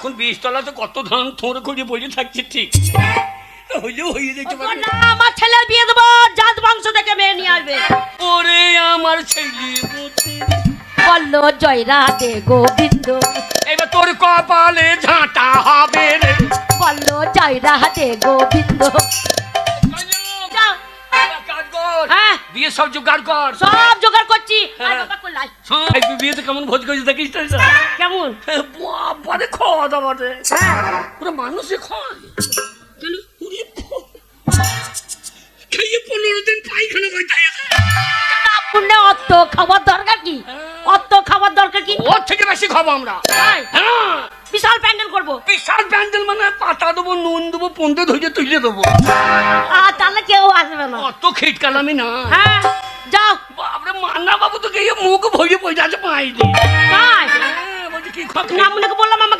এখন 20 তলাতে কত ধান থোড় করে বসে থাকছে ঠিক হইলেও হয়ে যেতে পারে না আমার ছেলের বিয়ে দেবো জাত বংশ থেকে মেয়ে নিয়ে আসবে ওরে আমার ছেলে বললো জয়রা দে গোবিন্দ এবার তোর কপালে ঝাঁটা হবে রে বললো জয়রা দে গোবিন্দ যাও কাজ কর হ্যাঁ বিয়ে সব জোগাড় কর সব জোগাড় করছি হ্যাঁ। আর বাবা কোলাই এই বিয়েতে কেমন ভোজ করেছে দেখিস তো কেমন বাবারে খাওয়া দাওয়া রে হ্যাঁ পুরো মানুষে খায় তাহলে খেয়ে 15 দিন পায়খানা করতে গেছে পুণ্যে অত খাবার দরকার কি অত খাবার দরকার কি ওর থেকে বেশি খাবো আমরা তাই? হ্যাঁ বিশাল প্যান্ডেল করবো বিশাল প্যান্ডেল মানে পাতা দেবো নুন দেবো পন্দে ধরে তুলে দেবো আর তাহলে কেউ আসবে না অত খেট কালামি না হ্যাঁ যাও বাবরে মান্না বাবু তো গিয়ে মুখ ভরে পড়ে আছে পাইনি তাই বলছি কি খবর নামুনাকে বললাম আমাকে